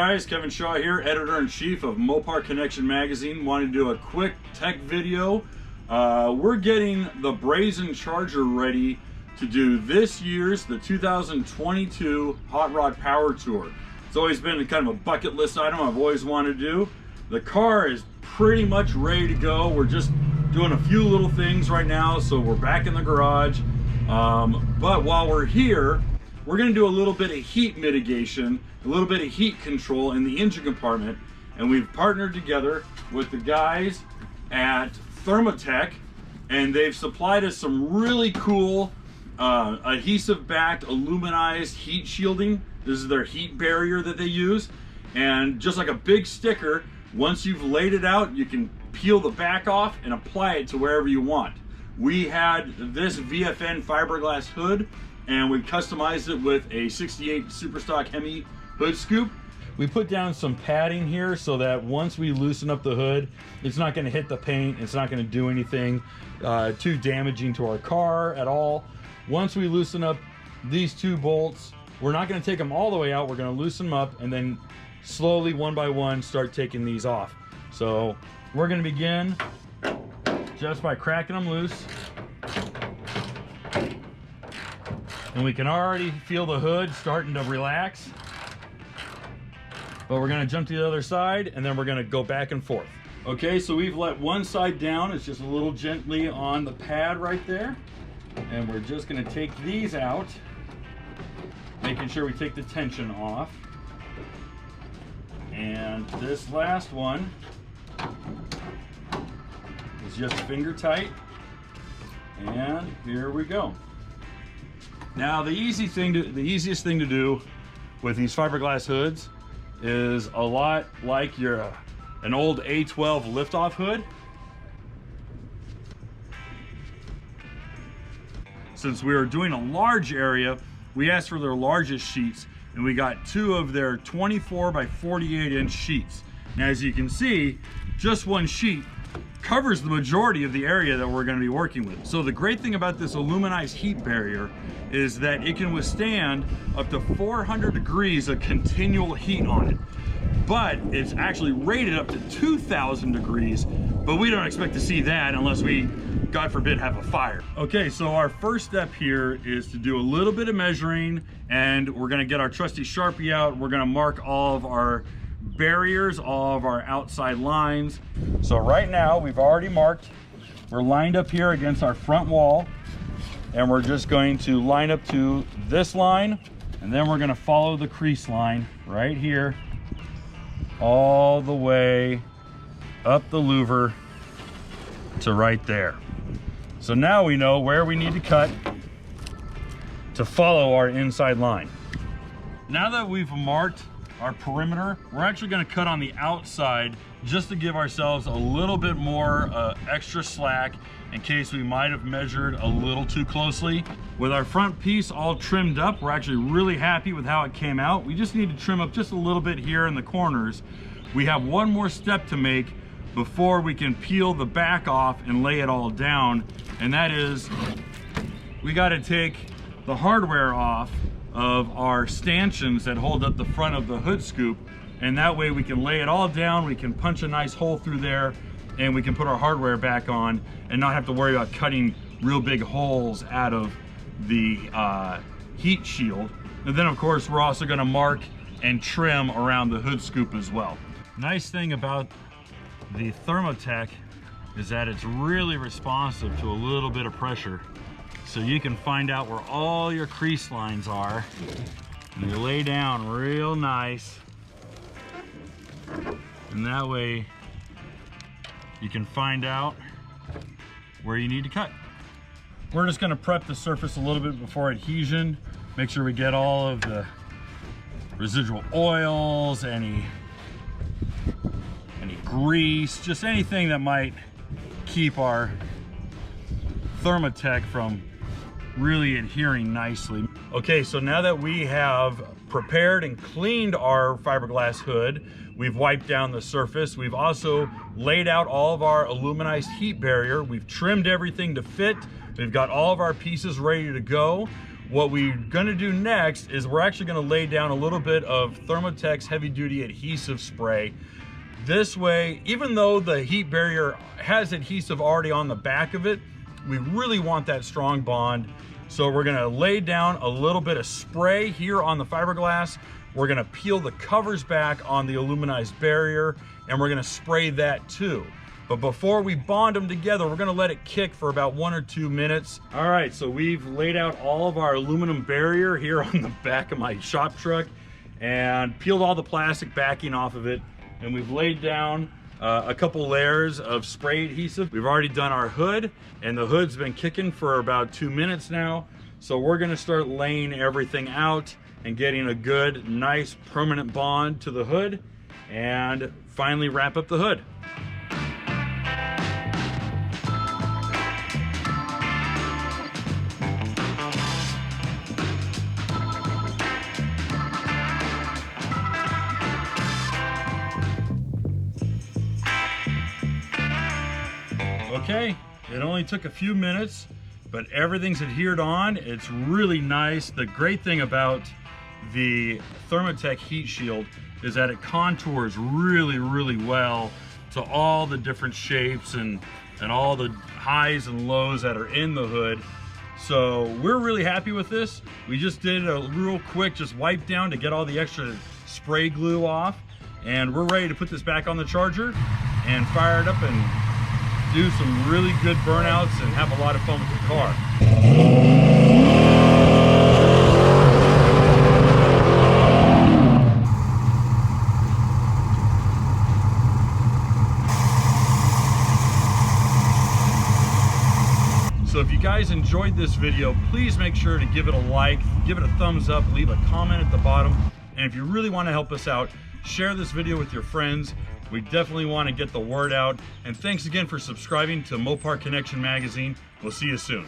guys, Kevin Shaw here, editor-in-chief of Mopar Connection Magazine. Wanted to do a quick tech video. We're getting the Brazen charger ready to do this year's, the 2022 Hot Rod Power Tour. It's always been kind of a bucket list item I've always wanted to do. The car is pretty much ready to go. We're just doing a few little things right now, so we're back in the garage. But while we're here, we're going to do a little bit of heat mitigation, a little bit of heat control in the engine compartment, and we've partnered together with the guys at Thermo Tec, and they've supplied us some really cool adhesive-backed aluminized heat shielding. This is their heat barrier that they use, and just like a big sticker, once you've laid it out, you can peel the back off and apply it to wherever you want. We had this VFN Fiberglass hood, and we customized it with a 68 Superstock Hemi hood scoop. We put down some padding here so that once we loosen up the hood, it's not going to hit the paint, it's not going to do anything too damaging to our car at all. Once we loosen up these two bolts, we're not going to take them all the way out, we're going to loosen them up and then slowly, one by one, start taking these off. So we're going to begin just by cracking them loose. And we can already feel the hood starting to relax. But we're gonna jump to the other side and then we're gonna go back and forth. Okay, so we've let one side down. It's just a little gently on the pad right there. And we're just gonna take these out, making sure we take the tension off. And this last one is just finger tight. And here we go. Now the easiest thing to do with these fiberglass hoods is a lot like an old A12 liftoff hood. Since we were doing a large area, we asked for their largest sheets, and we got two of their 24 by 48 inch sheets. Now as you can see, just one sheet covers the majority of the area that we're going to be working with. So the great thing about this aluminized heat barrier is that it can withstand up to 400 degrees of continual heat on it. But it's actually rated up to 2,000 degrees, but we don't expect to see that unless we, God forbid, have a fire. Okay, so our first step here is to do a little bit of measuring, and we're gonna get our trusty Sharpie out. We're gonna mark all of our barriers, all of our outside lines. So right now we've already marked, we're lined up here against our front wall, and we're just going to line up to this line, and then we're going to follow the crease line right here all the way up the louver to right there. So now we know where we need to cut to follow our inside line. Now that we've marked our perimeter, we're actually going to cut on the outside just to give ourselves a little bit more extra slack in case we might have measured a little too closely. With our front piece all trimmed up, we're actually really happy with how it came out. We just need to trim up just a little bit here in the corners. We have one more step to make before we can peel the back off and lay it all down, and that is we got to take the hardware off of our stanchions that hold up the front of the hood scoop, and that way we can lay it all down, we can punch a nice hole through there, and we can put our hardware back on and not have to worry about cutting real big holes out of the heat shield. And then of course we're also going to mark and trim around the hood scoop as well. Nice thing about the Thermo Tec is that it's really responsive to a little bit of pressure. So you can find out where all your crease lines are, and you lay down real nice, and that way you can find out where you need to cut. We're just going to prep the surface a little bit before adhesion, make sure we get all of the residual oils, any grease, just anything that might keep our Thermo Tec from really adhering nicely. Okay, so now that we have prepared and cleaned our fiberglass hood, we've wiped down the surface, we've also laid out all of our aluminized heat barrier, we've trimmed everything to fit, we've got all of our pieces ready to go. What we're gonna do next is we're actually gonna lay down a little bit of Thermo Tec's heavy duty adhesive spray. This way, even though the heat barrier has adhesive already on the back of it, we really want that strong bond. So we're gonna lay down a little bit of spray here on the fiberglass. We're gonna peel the covers back on the aluminized barrier, and we're gonna spray that too. But before we bond them together, we're gonna let it kick for about 1 or 2 minutes. All right, so we've laid out all of our aluminum barrier here on the back of my shop truck and peeled all the plastic backing off of it. And we've laid down a couple layers of spray adhesive. We've already done our hood, and the hood's been kicking for about 2 minutes now. So we're gonna start laying everything out and getting a good, nice, permanent bond to the hood, and finally wrap up the hood. Okay, it only took a few minutes, but everything's adhered on. It's really nice. The great thing about the Thermo Tec heat shield is that it contours really, really well to all the different shapes and all the highs and lows that are in the hood. So we're really happy with this. We just did a real quick just wipe down to get all the extra spray glue off, and we're ready to put this back on the charger and fire it up and do some really good burnouts and have a lot of fun with the car. So if you guys enjoyed this video, please make sure to give it a like, give it a thumbs up, leave a comment at the bottom. And if you really want to help us out, share this video with your friends. We definitely want to get the word out. And thanks again for subscribing to Mopar Connection Magazine. We'll see you soon.